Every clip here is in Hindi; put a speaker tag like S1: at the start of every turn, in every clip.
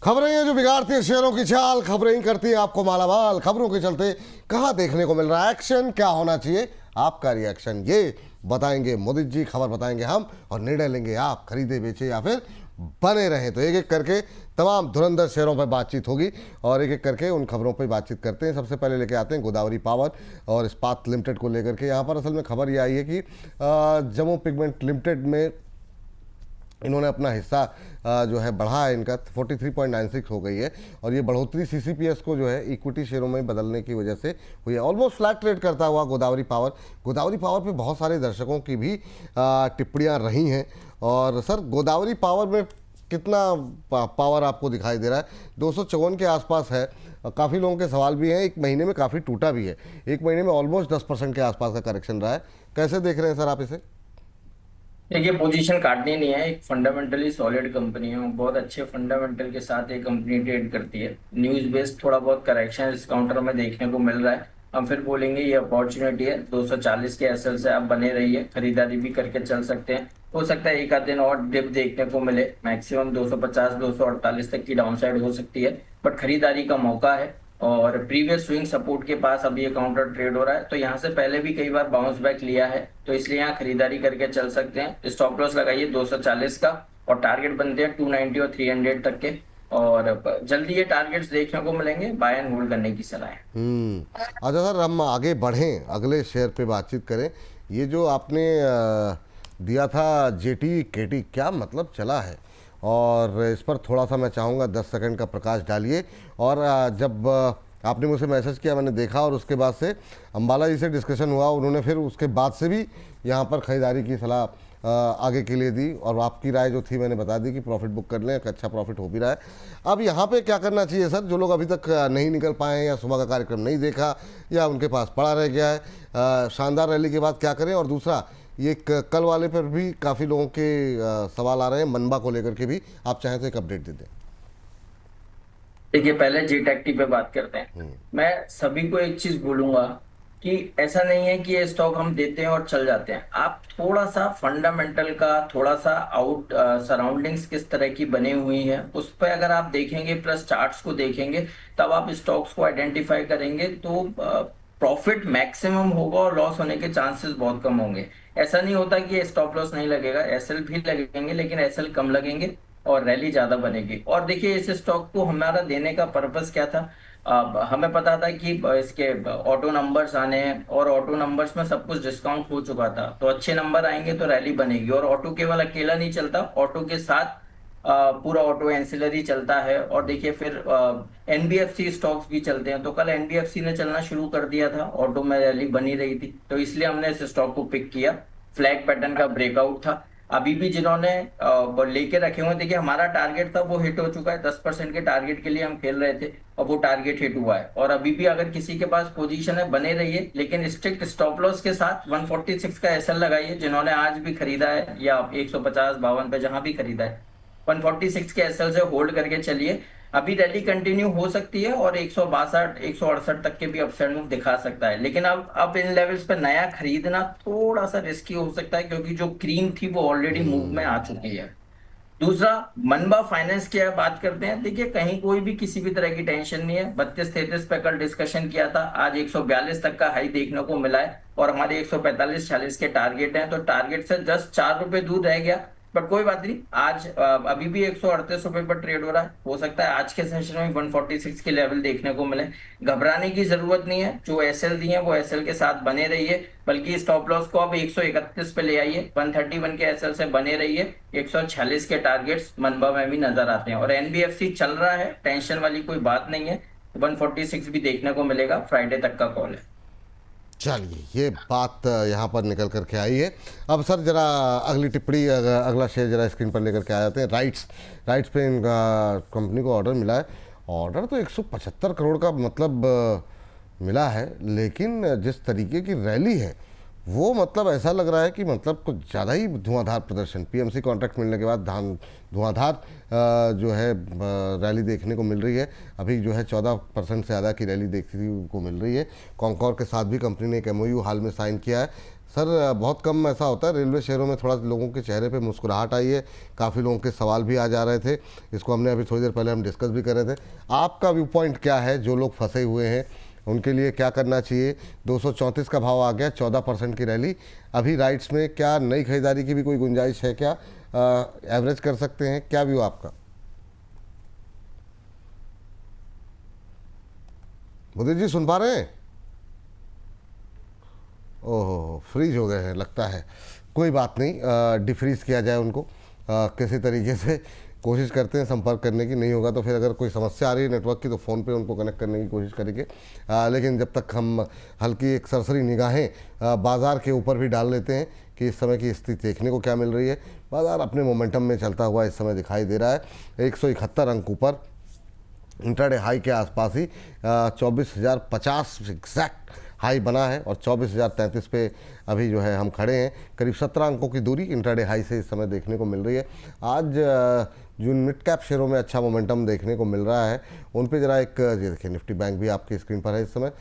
S1: खबरें हैं जो बिगाड़ती है शेयरों की चाल, खबरें ही करती हैं आपको मालामाल। खबरों के चलते कहां देखने को मिल रहा है एक्शन, क्या होना चाहिए आपका रिएक्शन, ये बताएंगे मोदी जी, खबर बताएंगे हम और निर्णय लेंगे आप, खरीदे बेचे या फिर बने रहे। तो एक एक करके तमाम धुरंधर शेयरों पर बातचीत होगी और एक एक करके उन खबरों पर बातचीत करते हैं। सबसे पहले लेके आते हैं गोदावरी पावर और इस्पात लिमिटेड को लेकर के। यहाँ पर असल में खबर ये आई है कि जम्मू पिगमेंट लिमिटेड में इन्होंने अपना हिस्सा जो है बढ़ा है, इनका 43.96 हो गई है और ये बढ़ोतरी सीसीपीएस को जो है इक्विटी शेयरों में बदलने की वजह से हुई है। ऑलमोस्ट फ्लैट ट्रेड करता हुआ गोदावरी पावर पे बहुत सारे दर्शकों की भी टिप्पणियां रही हैं। और सर, गोदावरी पावर में कितना पावर आपको दिखाई दे रहा है? 254 के आसपास है। काफ़ी लोगों के सवाल भी हैं, एक महीने में काफ़ी टूटा भी है, एक महीने में ऑलमोस्ट 10% के आसपास का करेक्शन रहा है। कैसे देख रहे हैं सर आप इसे?
S2: देखिए, पोजीशन काटनी नहीं है। एक फंडामेंटली सॉलिड कंपनी है, बहुत अच्छे फंडामेंटल के साथ ये कंपनी ट्रेड करती है। न्यूज बेस्ड थोड़ा बहुत करेक्शन इस काउंटर में देखने को मिल रहा है। हम फिर बोलेंगे ये अपॉर्चुनिटी है। 240 के एसएल से आप बने रहिए, खरीदारी भी करके चल सकते हैं। हो सकता है एक आध दिन और डिप देखने को मिले, मैक्सिमम 250 248 तक की डाउनसाइड हो सकती है, बट खरीदारी का मौका है। और प्रीवियस स्विंग सपोर्ट के पास अभी ये काउंटर ट्रेड हो रहा है, तो यहाँ से पहले भी कई बार बाउंस बैक लिया है, तो इसलिए यहाँ खरीदारी करके चल सकते हैं। स्टॉप लॉस लगाइए 240 का और टारगेट बनते हैं 290 और 300 तक के। और जल्दी ये टारगेट्स देखने को मिलेंगे। बाय एंड होल्ड करने की सलाह है।
S1: अच्छा सर, हम आगे बढ़ें, अगले शेयर पे बातचीत करें। ये जो आपने दिया था जेटी केटी, क्या मतलब चला है? और इस पर थोड़ा सा मैं चाहूँगा 10 सेकंड का प्रकाश डालिए। और जब आपने मुझे मैसेज किया, मैंने देखा और उसके बाद से अंबाला जी से डिस्कशन हुआ, उन्होंने फिर उसके बाद से भी यहाँ पर ख़रीदारी की सलाह आगे के लिए दी और आपकी राय जो थी मैंने बता दी कि प्रॉफिट बुक कर लें, एक अच्छा प्रॉफिट हो भी रहा है। अब यहाँ पे क्या करना चाहिए सर, जो लोग अभी तक नहीं निकल पाए हैं या सुबह का कार्यक्रम नहीं देखा या उनके पास पड़ा रह गया है, शानदार रैली के बाद क्या करें? और दूसरा, ये कल वाले पर भी काफ़ी लोगों के सवाल आ रहे हैं, मनबा को लेकर के भी, आप चाहें तो एक अपडेट दे दें।
S2: देखिए, पहले जेटेक्टी पे बात करते हैं। मैं सभी को एक चीज बोलूंगा कि ऐसा नहीं है कि ये स्टॉक हम देते हैं और चल जाते हैं। आप थोड़ा सा फंडामेंटल का, थोड़ा सा आउट सराउंडिंग्स किस तरह की बनी हुई है उस पर अगर आप देखेंगे, प्लस चार्ट्स को देखेंगे, तब आप स्टॉक्स को आइडेंटिफाई करेंगे, तो प्रॉफिट मैक्सिमम होगा और लॉस होने के चांसेस बहुत कम होंगे। ऐसा नहीं होता कि स्टॉप लॉस नहीं लगेगा, एसएल भी लगेंगे, लेकिन एसएल कम लगेंगे और रैली ज्यादा बनेगी। और देखिए, इस स्टॉक को हमारा देने का पर्पस क्या था? अब हमें पता था कि इसके ऑटो नंबर्स आने हैं और ऑटो नंबर्स में सब कुछ डिस्काउंट हो चुका था, तो अच्छे नंबर आएंगे तो रैली बनेगी। और ऑटो केवल अकेला नहीं चलता, ऑटो के साथ पूरा ऑटो एंसिलरी चलता है। और देखिए, फिर एनबीएफसी स्टॉक्स भी चलते हैं। तो कल एनबीएफसी ने चलना शुरू कर दिया था, ऑटो में रैली बनी रही थी, तो इसलिए हमने इस स्टॉक को पिक किया। फ्लैग पैटर्न का ब्रेकआउट था। अभी भी जिन्होंने लेके रखे हुए, देखिए हमारा टारगेट था वो हिट हो चुका है। 10% के टारगेट के लिए हम खेल रहे थे और वो टारगेट हिट हुआ है। और अभी भी अगर किसी के पास पोजीशन है, बने रहिए, लेकिन स्ट्रिक्ट स्टॉप लॉस के साथ 146 का एसएल लगाइए। जिन्होंने आज भी खरीदा है या 150 52 पे जहां भी खरीदा है, 146 के एसएल से होल्ड करके चलिए। अभी रैली कंटिन्यू हो सकती है और 162 168 तक के भी अपसाइड मूव दिखा सकता है, लेकिन अब इन लेवल्स पे नया खरीदना थोड़ा सा रिस्की हो सकता है, क्योंकि जो क्रीम थी वो ऑलरेडी मूव में आ चुकी है। दूसरा, मनबा फाइनेंस की बात करते हैं। देखिए, कहीं कोई भी किसी भी तरह की टेंशन नहीं है। 32-33 पे कल डिस्कशन किया था, आज 142 तक का हाई देखने को मिला है और हमारे 145-46 के टारगेट हैं, तो टारगेट से जस्ट 4 रुपए दूर रह गया, बट कोई बात नहीं। आज अभी भी 138 रुपए पर ट्रेड हो रहा है। हो सकता है आज के सेशन में 146 के लेवल देखने को मिले। घबराने की जरूरत नहीं है। जो एसएल दी है वो एसएल के साथ बने रहिए, बल्कि स्टॉप लॉस को अब 131 पे ले आइए। 131 के एसएल से बने रहिए। 146 के टारगेट्स मनबा में भी नजर आते हैं और एनबीएफसी चल रहा है, टेंशन वाली कोई बात नहीं है। 146 भी देखने को मिलेगा, फ्राइडे तक का कॉल है।
S1: चलिए, ये बात यहाँ पर निकल करके आई है। अब सर जरा अगली टिप्पणी, अगला शेयर जरा स्क्रीन पर लेकर के आ जाते हैं। राइट्स पे कंपनी को ऑर्डर मिला है। ऑर्डर तो 175 करोड़ का मतलब मिला है, लेकिन जिस तरीके की रैली है वो मतलब ऐसा लग रहा है कि मतलब कुछ ज़्यादा ही धुआंधार प्रदर्शन। पीएमसी कॉन्ट्रैक्ट मिलने के बाद धुआंधार जो है रैली देखने को मिल रही है। अभी जो है 14% से ज़्यादा की रैली देखने को मिल रही है। कॉन्कॉर के साथ भी कंपनी ने एक एमओयू हाल में साइन किया है। सर बहुत कम ऐसा होता है, रेलवे शेयरों में थोड़ा लोगों के चेहरे पे मुस्कुराहट आई है, काफ़ी लोगों के सवाल भी आ जा रहे थे, इसको हमने अभी थोड़ी देर पहले हम डिस्कस भी कर रहे थे। आपका व्यू पॉइंट क्या है, जो लोग फंसे हुए हैं उनके लिए क्या करना चाहिए? 234 का भाव आ गया, 14% की रैली। अभी राइट्स में क्या नई खरीदारी की भी कोई गुंजाइश है क्या? एवरेज कर सकते हैं क्या? व्यू आपका मोदी जी, सुन पा रहे हैं? ओहो, फ्रीज हो गए हैं लगता है। कोई बात नहीं, डिफ्रीज किया जाए उनको किसी तरीके से। कोशिश करते हैं संपर्क करने की, नहीं होगा तो फिर अगर कोई समस्या आ रही है नेटवर्क की तो फ़ोन पे उनको कनेक्ट करने की कोशिश करेंगे। लेकिन जब तक हम हल्की एक सरसरी निगाहें बाज़ार के ऊपर भी डाल लेते हैं कि इस समय की स्थिति देखने को क्या मिल रही है। बाज़ार अपने मोमेंटम में चलता हुआ इस समय दिखाई दे रहा है, 171 अंक ऊपर, इंट्राडे हाई के आसपास ही 24,050 एग्जैक्ट हाई बना है और 24,033 पे अभी जो है हम खड़े हैं। करीब 17 अंकों की दूरी इंट्राडे हाई से इस समय देखने को मिल रही है। आज जो मिड कैप शेयरों में अच्छा मोमेंटम देखने को मिल रहा है, उन पे ज़रा एक ये देखिए, निफ्टी बैंक भी आपकी स्क्रीन पर है इस समय।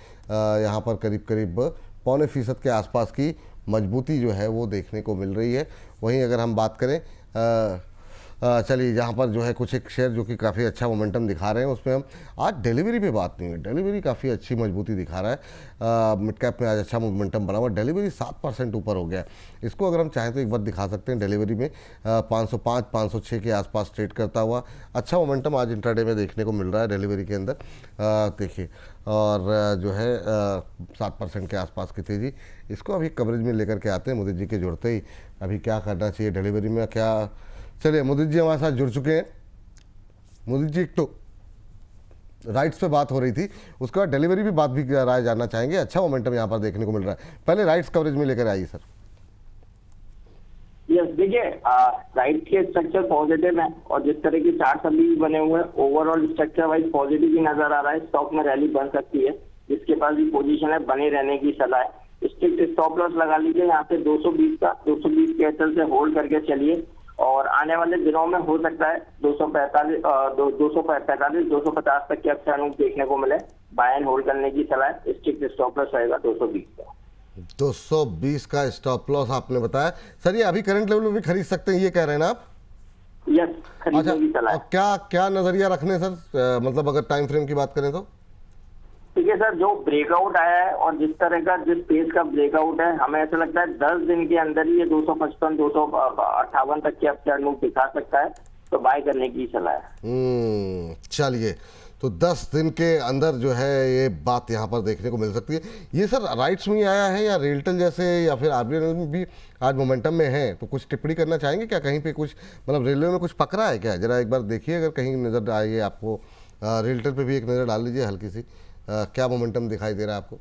S1: यहाँ पर करीब करीब 0.25% के आसपास की मजबूती जो है वो देखने को मिल रही है। वहीं अगर हम बात करें चलिए, जहाँ पर जो है कुछ एक शेयर जो कि काफ़ी अच्छा मोमेंटम दिखा रहे हैं, उसमें हम आज डिलीवरी पे बात नहीं हुई। डिलीवरी काफ़ी अच्छी मजबूती दिखा रहा है, मिड कैप में आज अच्छा मोमेंटम बना हुआ। डिलीवरी 7% ऊपर हो गया। इसको अगर हम चाहें तो एक बार दिखा सकते हैं। डिलीवरी में 505 506 के आसपास ट्रेड करता हुआ अच्छा मोमेंटम आज इंट्राडे में देखने को मिल रहा है डिलीवरी के अंदर। देखिए, और जो है 7% के आसपास की तेज़ी, इसको अभी कवरेज में लेकर के आते हैं मोदी जी के जुड़ते ही। अभी क्या करना चाहिए डिलीवरी में, क्या? चलिए, मोदी जी हमारे साथ जुड़ चुके हैं। मोदी जी, एक तो राइट्स पे बात हो रही थी, उसके बाद डिलीवरी भी बात भी राय जानना चाहेंगे। अच्छा मोमेंटम यहाँ पर देखने को मिल रहा है, पहले राइट्स कवरेज में लेकर आइए सर।
S3: यस, देखिए, राइट के स्ट्रक्चर पॉजिटिव है और जिस तरह के चार्ट अभी बने हुए हैं, ओवरऑल स्ट्रक्चर वाइज पॉजिटिव ही नजर आ रहा है। स्टॉक में रैली बन सकती है, जिसके पास भी पोजीशन है बने रहने की सलाह है। स्ट्रिक्ट स्टॉप लॉस लगा लीजिए यहाँ पे 220 के एचएल से होल्ड करके चलिए और आने वाले दिनों में हो सकता है 250 तक के अपसाइड मूव देखने को मिले। बाय एंड होल्ड करने की सलाह है। स्ट्रिक्ट स्टॉप लॉस रहेगा 220 का।
S1: 220 का स्टॉप लॉस आपने बताया सर। ये अभी करंट लेवल में भी खरीद सकते हैं, ये कह रहे हैं ना आप?
S3: यस, खरीदने की सलाह है।
S1: और क्या क्या नजरिया रखने सर, मतलब अगर टाइम फ्रेम की बात करें तो?
S3: ठीक है सर, जो ब्रेकआउट आया है और जिस तरह का जिस पेज का ब्रेकआउट है, हमें ऐसा लगता है 10 दिन के अंदर ही ये 255 258 तक के अपसाइड मूव दिखा सकता है, तो बाय करने की सलाह है।
S1: चलिए, तो 10 दिन के अंदर जो है ये बात यहाँ पर देखने को मिल सकती है। ये सर राइट्स में ही आया है या रेलटेल जैसे या फिर आरबीएल में भी आज मोमेंटम में है? तो कुछ टिप्पणी करना चाहेंगे क्या? कहीं पे कुछ मतलब रेलवे में कुछ पकड़ा है क्या? जरा एक बार देखिए, अगर कहीं नज़र आए आपको। रेलटेल पे भी एक नज़र डाल लीजिए हल्की सी, क्या मोमेंटम दिखाई दे रहा है आपको?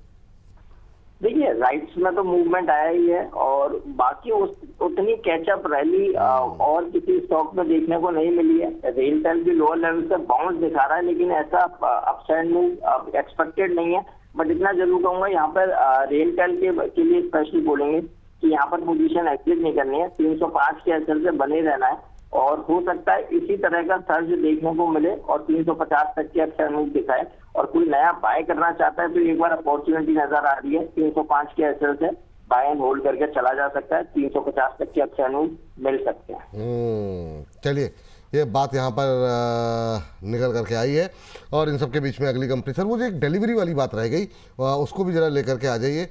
S3: देखिए, राइट्स में तो मूवमेंट आया ही है और बाकी उतनी कैचअप रैली और किसी स्टॉक में देखने को नहीं मिली है। रेलटेल भी लोअर लेवल से बाउंस दिखा रहा है, लेकिन ऐसा अपसाइड मूव एक्सपेक्टेड नहीं है। बट इतना जरूर कहूंगा यहाँ पर रेलटेल के लिए स्पेशली बोलेंगे कि यहाँ पर पोजीशन एग्जिट नहीं करनी है। 305 के एचएल से बने रहना है और हो सकता है इसी तरह का सर्ज देखने को मिले और 350 तक के अपसाइड मूव दिखाए। और कोई नया बाय करना चाहता है तो एक बार अपॉर्चुनिटी नजर आ रही है, 305 के एचएल से बाय एंड होल्ड करके चला जा सकता है। 350 तक के अपसाइड मूव मिल सकते हैं।
S1: चलिए, ये बात यहाँ पर निकल करके आई है। और इन सब के बीच में अगली कंपनी सर, वो जो एक डिलीवरी वाली बात रह गई, उसको भी जरा लेकर के आ जाइए।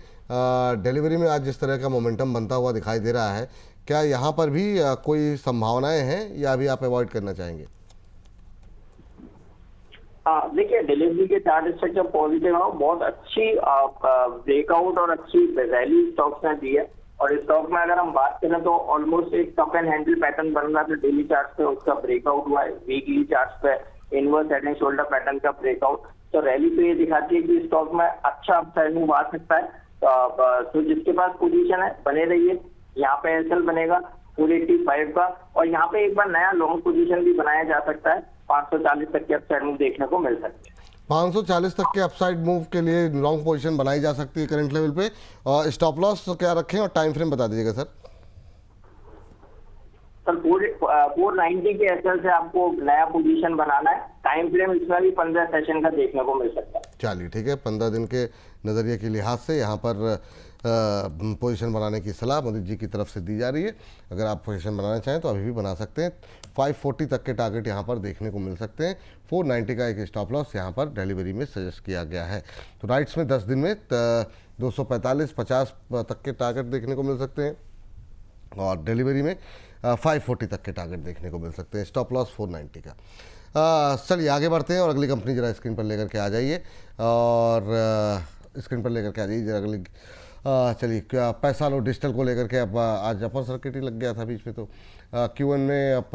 S1: डिलीवरी में आज जिस तरह का मोमेंटम बनता हुआ दिखाई दे रहा है, क्या यहाँ पर भी कोई संभावनाएं हैं या अभी आप अवॉइड करना चाहेंगे?
S3: देखिए, डिलीवरी के चार्ट स्ट्रक्चर पॉजिटिव है, बहुत अच्छी ब्रेकआउट और अच्छी रैली स्टॉक्स ने दी है। और इस स्टॉक में अगर हम बात करें तो ऑलमोस्ट एक कप एंड हैंडल पैटर्न बन रहा था डेली चार्ट पे, उसका ब्रेकआउट हुआ है। वीकली चार्ट पे inverse head and shoulder pattern का ब्रेकआउट, तो रैली तो ये दिखाती है कि स्टॉक में अच्छा अपसाइड मूव आ सकता है। तो जिसके पास पोजीशन है बने रहिए। यहाँ पे एसएल बनेगा 485 का और यहाँ पे एक बार नया लॉन्ग पोजीशन भी बनाया जा सकता है। 540 तक के अपसाइड मूव देखने को मिल सकते हैं।
S1: 540 तक के अपसाइड मूव के लिए लॉन्ग पोजीशन बनाई जा सकती है करंट लेवल पे। और स्टॉप लॉस क्या रखें और टाइम फ्रेम बता दीजिएगा सर।
S3: 490 के एसएल से आपको नया पोजीशन बनाना है। टाइम फ्रेम इसमें भी 15 सेशन का देखने को मिल सकता है।
S1: चलिए ठीक है, 15 दिन के नज़रिए के लिहाज से यहाँ पर पोजीशन बनाने की सलाह मोदी जी की तरफ से दी जा रही है। अगर आप पोजीशन बनाना चाहें तो अभी भी बना सकते हैं। 540 तक के टारगेट यहाँ पर देखने को मिल सकते हैं। 490 का एक स्टॉप लॉस यहाँ पर डिलीवरी में सजेस्ट किया गया है। तो राइट्स में 10 दिन में 245-50 तक के टारगेट देखने को मिल सकते हैं और डिलीवरी में 540 तक के टारगेट देखने को मिल सकते हैं। स्टॉप लॉस 490 का। चलिए आगे बढ़ते हैं और अगली कंपनी जरा स्क्रीन पर लेकर के आ जाइए और स्क्रीन पर लेकर के आ जाइए जरा अगली। चलिए क्या पैसा लो डिजिटल को लेकर के अब आज अपर सर्किट ही लग गया था बीच में, तो Q1 में अब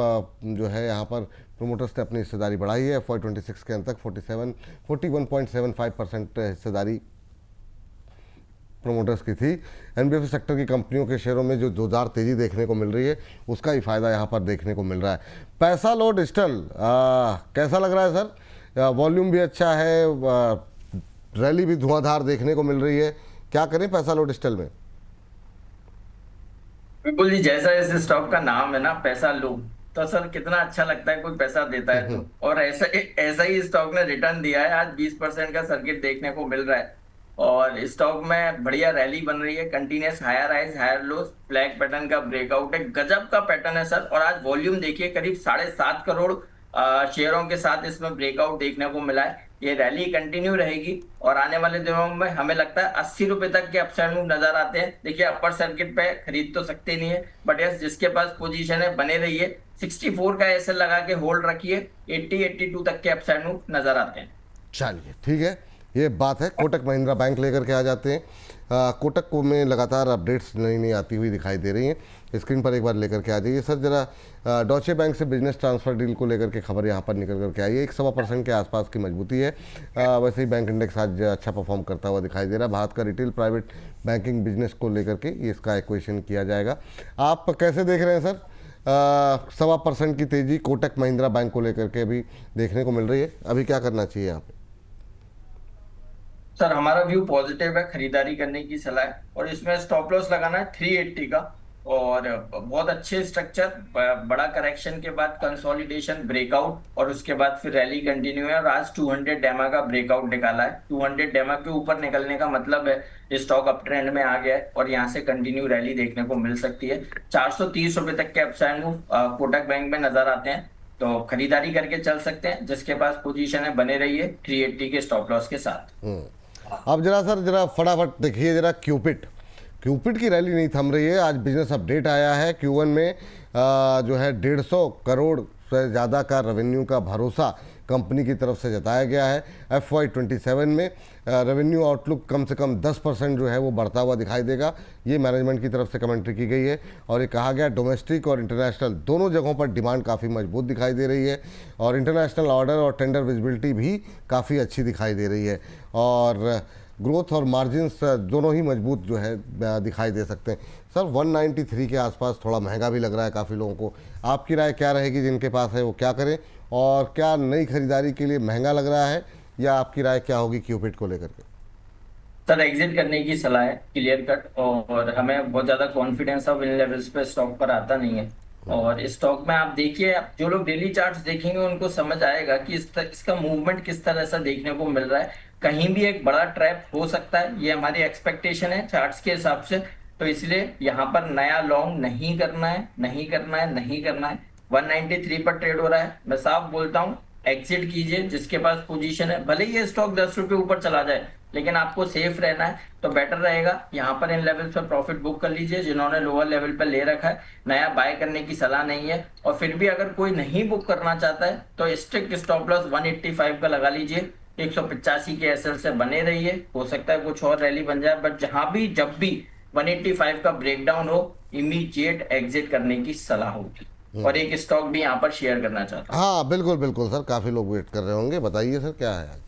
S1: जो है यहाँ पर प्रोमोटर्स ने अपनी हिस्सेदारी बढ़ाई है। FY26 के अंत तक 41.75% हिस्सेदारी प्रोमोटर्स की थी। NBFC सेक्टर की कंपनियों के शेयरों में जो जोरदार तेज़ी देखने को मिल रही है उसका ही फ़ायदा यहाँ पर देखने को मिल रहा है। पैसा लो डिजिटल कैसा लग रहा है सर? वॉल्यूम भी अच्छा है, रैली भी धुआंधार देखने को मिल रही है, क्या करें पैसा लो डिजिटल में?
S2: बिल्कुल जी, जैसा इस स्टॉक का नाम है ना पैसा लो, तो सर कितना अच्छा लगता है कोई पैसा देता है तो। और ऐसा ही स्टॉक ने रिटर्न दिया है। आज 20% का सर्किट देखने को मिल रहा है और स्टॉक में बढ़िया रैली बन रही है। Continuous higher highs higher lows, flag pattern का ब्रेकआउट है, गजब का पैटर्न है सर। और आज वॉल्यूम देखिए करीब 7.5 करोड़ शेयरों के साथ इसमें ब्रेकआउट देखने को मिला है। ये रैली कंटिन्यू रहेगी और आने वाले दिनों में हमें लगता है 80 रुपए तक के अपसाइड मूव नजर आते हैं। देखिए अपर सर्किट पे खरीद तो सकते नहीं है, बट यस जिसके पास पोजीशन है बने रहिए। 64 का एसएल लगा के होल्ड रखिए। 80-82 तक के अपसाइड मूव नजर आते हैं।
S1: चलिए ठीक है, ये बात है। कोटक महिंद्रा बैंक लेकर के आ जाते हैं। कोटक को में लगातार अपडेट्स नई आती हुई दिखाई दे रही हैं। स्क्रीन पर एक बार लेकर के आ जाइए सर जरा। डॉचे बैंक से बिजनेस ट्रांसफर डील को लेकर के खबर यहाँ पर निकल करके आई है। 1.25% के आसपास की मजबूती है। वैसे ही बैंक इंडेक्स आज अच्छा परफॉर्म करता हुआ दिखाई दे रहा है। भारत का रिटेल प्राइवेट बैंकिंग बिजनेस को लेकर के ये इसका एक्वेशन किया जाएगा। आप कैसे देख रहे हैं सर? 1.25% की तेज़ी कोटक महिंद्रा बैंक को लेकर के अभी देखने को मिल रही है, अभी क्या करना चाहिए यहाँ पे?
S2: सर हमारा व्यू पॉजिटिव है, खरीदारी करने की सलाह है और इसमें स्टॉप लॉस लगाना है 380 का। और बहुत अच्छे स्ट्रक्चर, बड़ा करेक्शन के बाद कंसोलिडेशन ब्रेकआउट और उसके बाद फिर रैली कंटिन्यू है और आज 200 डेमा का ब्रेकआउट निकाला है। 200 डेमा के ऊपर निकलने का मतलब है स्टॉक अप ट्रेंड में आ गया है और यहाँ से कंटिन्यू रैली देखने को मिल सकती है। 430 रुपए तक के अपसाइड मूव कोटक बैंक में नजर आते हैं, तो खरीदारी करके चल सकते हैं। जिसके पास पोजीशन है बने रहिए 380 के स्टॉप लॉस के साथ।
S1: अब जरा सर जरा फटाफट देखिए जरा क्यूपिट की रैली नहीं थम रही है। आज बिजनेस अपडेट आया है। Q1 में जो है 150 करोड़ से ज़्यादा का रेवेन्यू का भरोसा कंपनी की तरफ से जताया गया है। FY27 में रेवेन्यू आउटलुक कम से कम 10% जो है वो बढ़ता हुआ दिखाई देगा, ये मैनेजमेंट की तरफ से कमेंट्री की गई है। और ये कहा गया डोमेस्टिक और इंटरनेशनल दोनों जगहों पर डिमांड काफ़ी मजबूत दिखाई दे रही है और इंटरनेशनल ऑर्डर और टेंडर विजिबिलिटी भी काफ़ी अच्छी दिखाई दे रही है और ग्रोथ और मार्जिन्स दोनों ही मजबूत जो है दिखाई दे सकते हैं। सर 193 के आसपास थोड़ा महंगा भी लग रहा है काफ़ी लोगों को। आपकी राय क्या रहेगी? जिनके पास है वो क्या करें और क्या नई खरीदारी के लिए महंगा लग रहा है या आपकी राय क्या होगी क्यूपिट को लेकर के?
S2: सर एग्जिट करने की सलाह है क्लियर कट, और हमें बहुत ज्यादा कॉन्फिडेंस अब इन लेवल्स पे स्टॉक पर आता नहीं है। और स्टॉक में आप देखिए, जो लोग डेली चार्ट्स देखेंगे उनको समझ आएगा कि इसका मूवमेंट किस तरह से देखने को मिल रहा है। कहीं भी एक बड़ा ट्रैप हो सकता है, ये हमारी एक्सपेक्टेशन है चार्ट्स के हिसाब से। तो इसलिए यहाँ पर नया लॉन्ग नहीं करना है, नहीं करना है, नहीं करना है। 193 पर ट्रेड हो रहा है, मैं साफ बोलता हूँ एग्जिट कीजिए जिसके पास पोजीशन है। भले ही ये स्टॉक 10 रुपए ऊपर चला जाए, लेकिन आपको सेफ रहना है तो बेटर रहेगा। यहाँ पर इन लेवल पर प्रॉफिट बुक कर लीजिए जिन्होंने लोअर लेवल पर ले रखा है। नया बाय करने की सलाह नहीं है। और फिर भी अगर कोई नहीं बुक करना चाहता है तो स्ट्रिक्ट स्टॉप लॉस 185 का लगा लीजिए। 185 के एसएल से बने रहिए, हो सकता है कुछ और रैली बन जाए, बट जहां भी जब भी 185 का ब्रेकडाउन हो इमीडिएट एग्जिट करने की सलाह होगी। और एक स्टॉक भी यहाँ पर शेयर करना चाहता हूँ।
S1: हाँ बिल्कुल बिल्कुल सर, काफ़ी लोग वेट कर रहे होंगे, बताइए सर क्या है?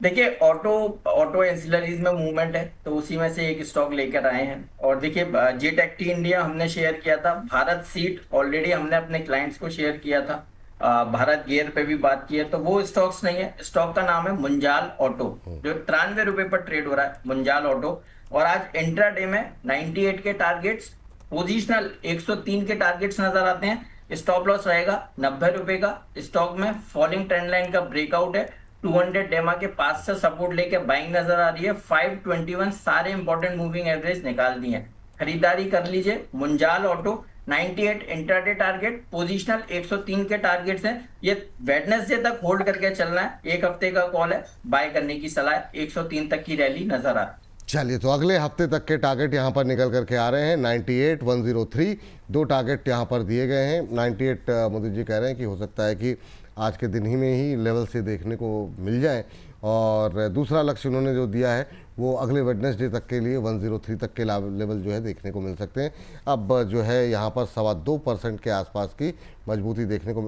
S2: देखिए ऑटो एंसिलरीज में मूवमेंट है तो उसी में से एक स्टॉक लेकर आए हैं। और देखिए जेटेक्टी इंडिया हमने शेयर किया था, भारत सीट ऑलरेडी हमने अपने क्लाइंट्स को शेयर किया था, भारत गियर पे भी बात की है, तो वो स्टॉक्स नहीं है। स्टॉक का नाम है मुंजाल ऑटो, जो 93 रुपए पर ट्रेड हो रहा है मुंजाल ऑटो। और आज इंट्राडे में 98 के टारगेट्स पोजिशनल 103 के टारगेट्स नजर आते हैं। स्टॉप लॉस रहेगा 90 रुपए का। स्टॉक में फॉलिंग ट्रेंड लाइन का ब्रेकआउट है। 200 डेमा के पास से सपोर्ट लेके बाइंग नजर आ रही है। 521 सारे इंपॉर्टेंट मूविंग एवरेज निकाल दिए हैं। खरीदारी कर लीजिए। Munjal auto 98 intraday target, positional 103 के टारगेट्स हैं। ये वेडनेसडे तक होल्ड करके चलना है। एक हफ्ते का कॉल है, बाय करने की सलाह है। 103 तक की रैली नजर आ रही है।
S1: चलिए, तो अगले हफ्ते तक के टारगेट यहाँ पर निकल करके आ रहे हैं। 98, 103 दो टारगेट यहाँ पर दिए गए हैं। 98 मोदी जी कह रहे हैं कि हो सकता है कि आज के दिन ही में ही लेवल से देखने को मिल जाए, और दूसरा लक्ष्य उन्होंने जो दिया है वो अगले वेडनेसडे तक के लिए 103 तक के लेवल जो है देखने को मिल सकते हैं। अब जो है यहाँ पर 2.25% के आसपास की मजबूती देखने को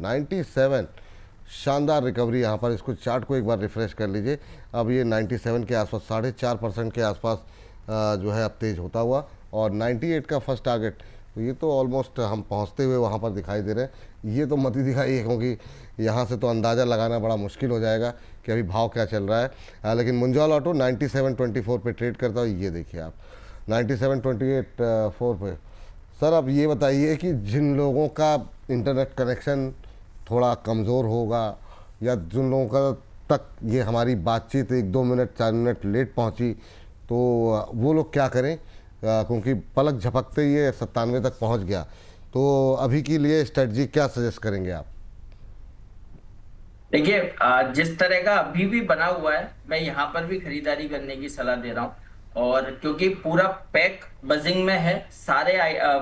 S1: 97 शानदार रिकवरी यहाँ पर। इसको चार्ट को एक बार रिफ्रेश कर लीजिए। अब ये 97 के आसपास 4.5% के आसपास जो है अब तेज होता हुआ, और 98 का फर्स्ट टारगेट, तो ये तो ऑलमोस्ट हम पहुँचते हुए वहाँ पर दिखाई दे रहे हैं। ये तो मत ही दिखाइए, क्योंकि यहाँ से तो अंदाज़ा लगाना बड़ा मुश्किल हो जाएगा कि अभी भाव क्या चल रहा है। लेकिन मुंजाल ऑटो 97.24 पे ट्रेड करता हो। ये देखिए आप 97.28 पे। सर अब ये बताइए कि जिन लोगों का इंटरनेट कनेक्शन थोड़ा कमज़ोर होगा, या जिन लोगों का तक ये हमारी बातचीत 1-2 मिनट 4 मिनट लेट पहुंची, तो वो लोग क्या करें? क्योंकि पलक झपकते ही ये 97 तक पहुंच गया। तो अभी के लिए स्ट्रेटजी क्या सजेस्ट करेंगे आप?
S2: देखिए, जिस तरह का अभी भी बना हुआ है, मैं यहाँ पर भी खरीदारी करने की सलाह दे रहा हूँ। और क्योंकि पूरा पैक बजिंग में है, सारे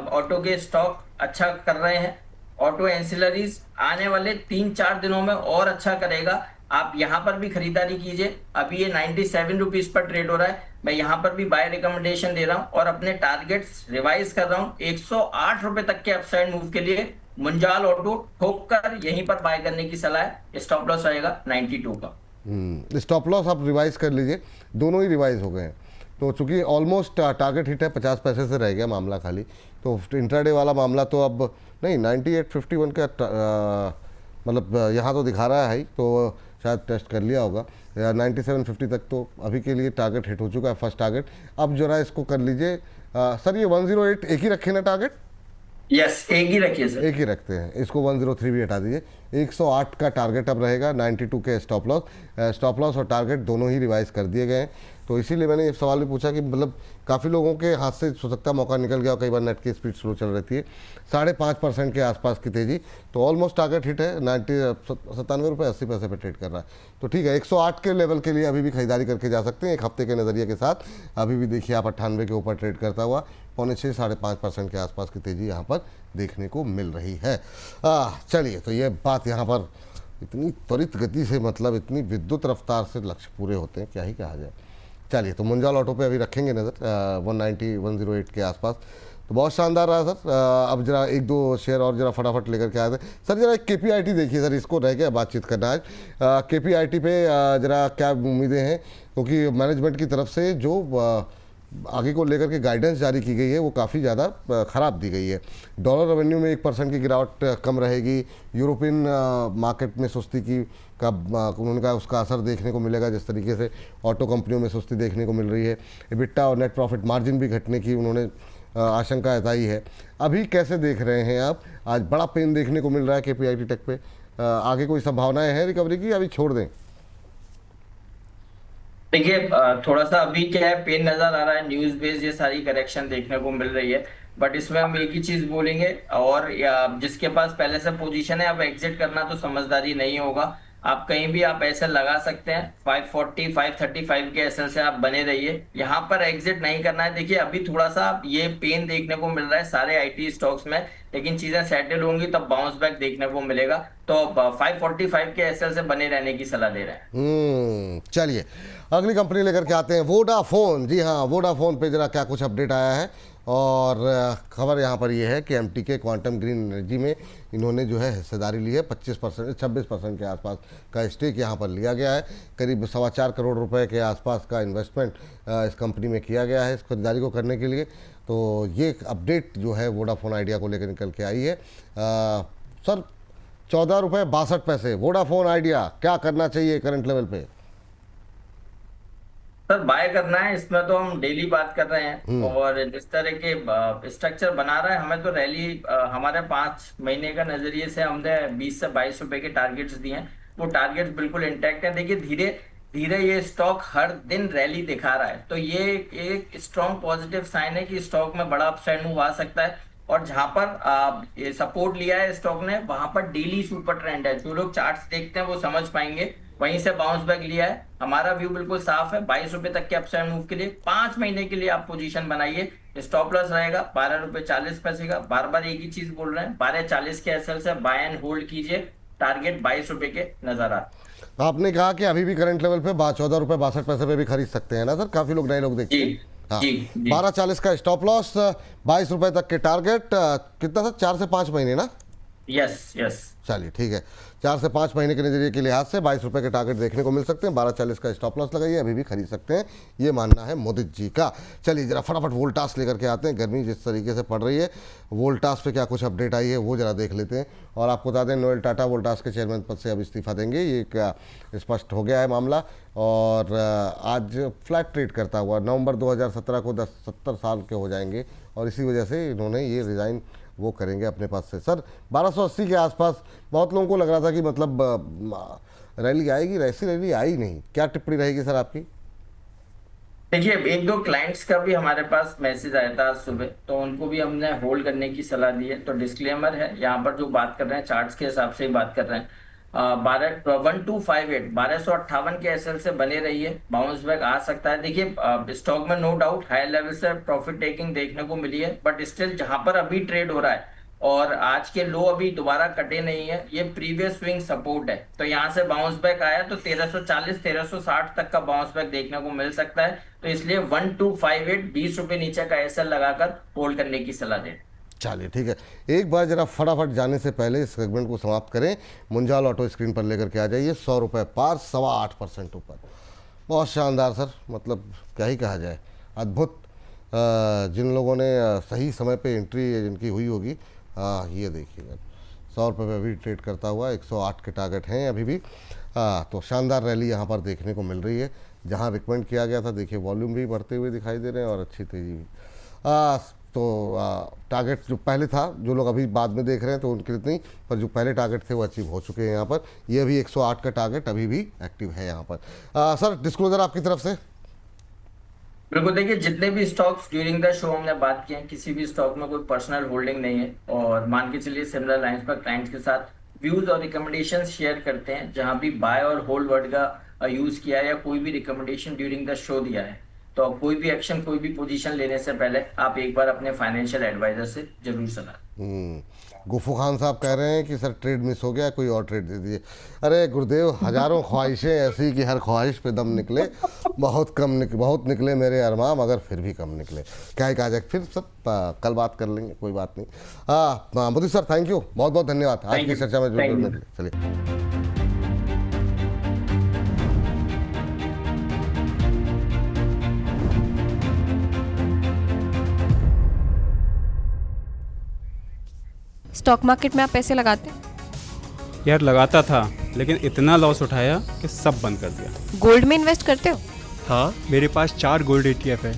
S2: ऑटो के स्टॉक अच्छा कर रहे हैं। ऑटो एंसिलरीज आने वाले 3-4 दिनों में और अच्छा करेगा। आप यहाँ पर भी खरीदारी कीजिए। अभी ये 97 रुपीज पर ट्रेड हो रहा है। मैं यहाँ पर भी बाय रिकमेंडेशन दे रहा हूँ और अपने टारगेट्स रिवाइज कर रहा हूँ। 108 रुपए तक के अपसाइड मूव के लिए मुंजाल ऑटो ठोक कर यहीं पर बाय करने की सलाह है। स्टॉप लॉस रहेगा 92 का।
S1: स्टॉप लॉस आप रिवाइज कर लीजिए। दोनों ही रिवाइज हो गए हैं, तो चूंकि ऑलमोस्ट टारगेट हिट है, 50 पैसे से रह गया मामला खाली। तो इंट्राडे वाला मामला तो अब नहीं, 98.51 का मतलब यहाँ तो दिखा रहा है, तो शायद टेस्ट कर लिया होगा। 97.50 तक तो अभी के लिए टारगेट हिट हो चुका है, फर्स्ट टारगेट। अब जरा इसको कर लीजिए। सर ये 108 एक ही रखे ना टारगेट?
S2: यस, एक ही रखिए सर।
S1: एक ही रखते हैं। इसको 103 भी हटा दीजिए। 108 का टारगेट अब रहेगा। 92 के स्टॉप लॉस और टारगेट दोनों ही रिवाइज कर दिए गए हैं। तो इसीलिए मैंने ये सवाल भी पूछा कि मतलब काफ़ी लोगों के हाथ से हो सकता है मौका निकल गया, और कई बार नेट की स्पीड स्लो चल रहती है। 5.5% के आसपास की तेज़ी, तो ऑलमोस्ट टारगेट हिट है। 97 रुपये 80 पैसे पे ट्रेड कर रहा है। तो ठीक है, 108 के लेवल के लिए अभी भी खरीदारी करके जा सकते हैं एक हफ्ते के नज़रिए के साथ। अभी भी देखिए आप 98 के ऊपर ट्रेड करता हुआ 6.25-5% के आसपास की तेज़ी यहाँ पर देखने को मिल रही है। चलिए, तो ये बात यहाँ पर इतनी त्वरित गति से, मतलब इतनी विद्युत रफ्तार से लक्ष्य पूरे होते हैं, क्या ही कहा जाए। चलिए, तो मुंजाल ऑटो पे अभी रखेंगे नज़र 190-108 के आसपास। तो बहुत शानदार रहा सर। अब जरा 1-2 शेयर और जरा फटाफट लेकर के आए थे सर। जरा एक KPIT देखिए सर, इसको रह गया बातचीत करना आज। KPIT पे जरा क्या उम्मीदें हैं, क्योंकि मैनेजमेंट की तरफ से जो आगे को लेकर के गाइडेंस जारी की गई है वो काफ़ी ज़्यादा ख़राब दी गई है। डॉलर रेवेन्यू में 1% की गिरावट कम रहेगी। यूरोपियन मार्केट में सुस्ती की का उन्होंने कहा उसका असर देखने को मिलेगा, जिस तरीके से ऑटो कंपनियों में सुस्ती देखने को मिल रही है। EBITDA और नेट प्रॉफिट मार्जिन भी घटने की उन्होंने आशंका जताई है। अभी कैसे देख रहे हैं आप? आज बड़ा पेन देखने को मिल रहा है KPIT टेक पे। आगे कोई संभावनाएं हैं रिकवरी की, अभी छोड़ दें?
S2: देखिए, थोड़ा सा अभी क्या है, पेन नजर आ रहा है। न्यूज बेस्ड ये सारी करेक्शन देखने को मिल रही है, बट इसमें हम एक ही चीज बोलेंगे, और जिसके पास पहले से पोजीशन है, अब एग्जिट करना तो समझदारी नहीं होगा। आप कहीं भी आप एसएल लगा सकते हैं। 540 535 के एसएल से आप बने रहिए, यहाँ पर एग्जिट नहीं करना है। देखिए, अभी थोड़ा सा ये पेन देखने को मिल रहा है सारे आईटी स्टॉक्स में, लेकिन चीजें सेटल होंगी तब बाउंस बैक देखने को मिलेगा। तो 545 के एसएल से बने रहने की सलाह दे रहे हैं।
S1: चलिए, अगली कंपनी लेकर के आते हैं, वोडाफोन। जी हाँ, वोडाफोन पे जरा क्या कुछ अपडेट आया है। और खबर यहाँ पर ये है कि MTK क्वांटम ग्रीन एनर्जी में इन्होंने जो है हिस्सेदारी ली है। 26% के आसपास का स्टेक यहाँ पर लिया गया है। करीब 4.25 करोड़ रुपए के आसपास का इन्वेस्टमेंट इस कंपनी में किया गया है इस खरीदारी को करने के लिए। तो ये अपडेट जो है वोडाफोन आइडिया को लेकर निकल के आई है। सर 14 रुपये 62 पैसे वोडाफोन आइडिया, क्या करना चाहिए करंट लेवल पे?
S2: सर बाय करना है, इसमें तो हम डेली बात कर रहे हैं और जिस तरह के स्ट्रक्चर बना रहा है, हमें तो रैली हमारे 5 महीने का नजरिए से हमने 20 से 22 रुपए के टारगेट्स दिए हैं। वो टारगेट्स बिल्कुल इंटैक्ट है। देखिए धीरे धीरे ये स्टॉक हर दिन रैली दिखा रहा है, तो ये एक स्ट्रॉन्ग पॉजिटिव साइन है कि स्टॉक में बड़ा अपसाइड मूव आ सकता है। और जहां पर ये सपोर्ट लिया है स्टॉक ने, वहां पर डेली सुपर ट्रेंड है। जो लोग चार्ट्स देखते हैं वो समझ पाएंगे। वहीं से बाउंस बैक लिया है। हमारा व्यू बिल्कुल साफ है, 22 रुपए तक के अपसाइड मूव के लिए 5 महीने के लिए आप पोजीशन बनाइए। स्टॉप लॉस रहेगा 12 रुपए 40 पैसे का। बार बार एक ही चीज बोल रहे हैं, 12.40 के एसएल से बाय एंड होल्ड कीजिए। टारगेट 22 रुपए के नजर आ।
S1: आपने कहा कि अभी भी करंट लेवल पे 14 रुपए 62 पैसे पे भी खरीद सकते हैं ना सर, काफी लोग नए लोग देखते हैं। हाँ, 12.40 का स्टॉप लॉस, 22 रुपए तक के टारगेट। कितना था, 4 से 5 महीने ना?
S2: यस यस,
S1: चलिए ठीक है, 4 से 5 महीने के नजरिए के लिहाज से 22 रुपए के टारगेट देखने को मिल सकते हैं। 12.40 का स्टॉप लॉस लगाइए, अभी भी खरीद सकते हैं, ये मानना है मोदी जी का। चलिए जरा फटाफट वोल्टास लेकर के आते हैं। गर्मी जिस तरीके से पड़ रही है, वोल्टास पे क्या कुछ अपडेट आई है वो जरा देख लेते हैं। और आपको बता दें, नोएल टाटा वोल्टास के चेयरमैन पद से अब इस्तीफा देंगे, ये क्या स्पष्ट हो गया है मामला। और आज फ्लैट ट्रेड करता हुआ नवंबर 2017 को 70 साल के हो जाएंगे, और इसी वजह से इन्होंने ये रिज़ाइन वो करेंगे अपने पास से। सर 1280 के आसपास बहुत लोगों को लग रहा था कि मतलब रैली आएगी, ऐसी रैली आई नहीं, क्या टिप्पणी रहेगी सर आपकी?
S2: देखिए एक दो क्लाइंट्स का भी हमारे पास मैसेज आया था आज सुबह, तो उनको भी हमने होल्ड करने की सलाह दी है। तो डिस्क्लेमर है, यहाँ पर जो बात कर रहे हैं चार्ट्स के हिसाब से ही बात कर रहे हैं। 1258 के एसएल से बने रहिए, बाउंस बैक आ सकता है। देखिए स्टॉक में नो डाउट हाई लेवल से प्रॉफिट टेकिंग देखने को मिली है, बट स्टिल जहां पर अभी ट्रेड हो रहा है और आज के लो अभी दोबारा कटे नहीं है, ये प्रीवियस स्विंग सपोर्ट है। तो यहाँ से बाउंस बैक आया तो 1340 1360 तक का बाउंस बैक देखने को मिल सकता है। तो इसलिए 1258 20 रुपए नीचे का एसएल लगाकर होल्ड करने की सलाह दें।
S1: चलिए ठीक है, एक बार जरा फटाफट जाने से पहले इस सेगमेंट को समाप्त करें। मुंजाल ऑटो स्क्रीन पर लेकर के आ जाइए, 100 रुपये पार, 8.25% ऊपर। बहुत शानदार सर, मतलब क्या ही कहा जाए, अद्भुत। जिन लोगों ने सही समय पे एंट्री जिनकी हुई होगी, ये देखिएगा 100 रुपये पे भी ट्रेड करता हुआ 108 के टारगेट हैं अभी भी। तो शानदार रैली यहाँ पर देखने को मिल रही है। जहाँ रिकमेंड किया गया था, देखिए वॉल्यूम भी बढ़ते हुए दिखाई दे रहे हैं और अच्छी तेजी भी। तो टारगेट जो पहले था, जो लोग अभी बाद में देख रहे हैं तो उनके लिए नहीं, पर जो पहले टारगेट थे वो अचीव हो चुके हैं यहाँ पर। ये भी 108 का टारगेट अभी भी एक्टिव है यहाँ पर। सर डिस्क्लोजर आपकी तरफ से?
S2: बिल्कुल, देखिए जितने भी स्टॉक्स ड्यूरिंग द शो हमने बात की है, किसी भी स्टॉक में कोई पर्सनल होल्डिंग नहीं है। और मान के चलिए सिमिलर लाइंस पर क्लाइंट्स के साथ व्यूज और रिकमेंडेशंस शेयर करते हैं। जहां भी बाय और होल्ड वर्ड का यूज किया है या कोई भी रिकमेंडेशन ड्यूरिंग द शो दिया है, तो कोई भी एक्शन, कोई भी पोजीशन लेने से पहले आप एक बार अपने फाइनेंशियल एडवाइजर से जरूर सलाह।
S1: गुफू खान साहब कह रहे हैं कि सर ट्रेड मिस हो गया, कोई और ट्रेड दे दीजिए। अरे गुरुदेव, हजारों ख्वाहिशें ऐसी कि हर ख्वाहिश पे दम निकले, बहुत निकले मेरे अरमान, मगर फिर भी कम निकले। क्या ही कहा जाए, फिर सब कल बात कर लेंगे, कोई बात नहीं। मोदी सर थैंक यू, बहुत बहुत धन्यवाद आज की चर्चा में जुड़ने के लिए। चलिए।
S4: स्टॉक मार्केट में आप पैसे लगाते हैं?
S5: यार लगाता था, लेकिन इतना लॉस उठाया कि सब बंद कर दिया।
S4: गोल्ड में इन्वेस्ट करते हो?
S6: हाँ, मेरे पास 4 गोल्ड ETF है।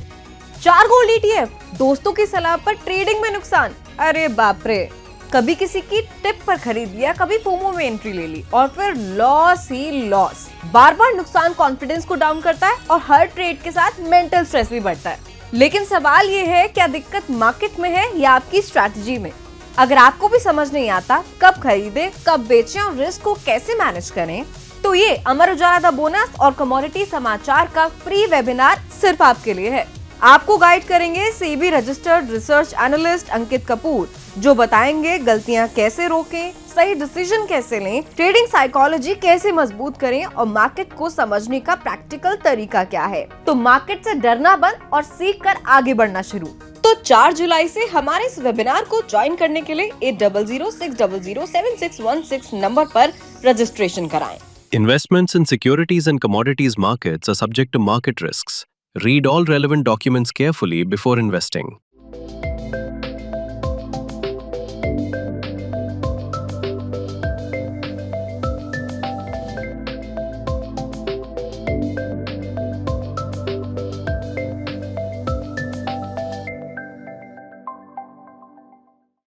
S4: 4 गोल्ड ETF? दोस्तों की सलाह पर ट्रेडिंग में नुकसान? अरे बाप रे। कभी किसी की टिप पर खरीद लिया, कभी फोमो में एंट्री ले ली और फिर लॉस ही लॉस। बार बार नुकसान कॉन्फिडेंस को डाउन करता है और हर ट्रेड के साथ मेंटल स्ट्रेस भी बढ़ता है। लेकिन सवाल ये है, क्या दिक्कत मार्केट में है या आपकी स्ट्रैटेजी में? अगर आपको भी समझ नहीं आता कब खरीदे, कब बेचें और रिस्क को कैसे मैनेज करें, तो ये अमर उजाला द बोनस और कमोडिटी समाचार का फ्री वेबिनार सिर्फ आपके लिए है। आपको गाइड करेंगे सेबी रजिस्टर्ड रिसर्च एनालिस्ट अंकित कपूर, जो बताएंगे गलतियां कैसे रोकें, सही डिसीजन कैसे लें, ट्रेडिंग साइकोलॉजी कैसे मजबूत करें और मार्केट को समझने का प्रैक्टिकल तरीका क्या है। तो मार्केट से डरना बंद और सीख कर आगे बढ़ना शुरू। तो 4 जुलाई से हमारे इस वेबिनार को ज्वाइन करने के लिए 8006007616 नंबर पर रजिस्ट्रेशन कराएं।
S7: Investments in securities and commodities markets are subject to market risks. Read all relevant documents carefully before investing.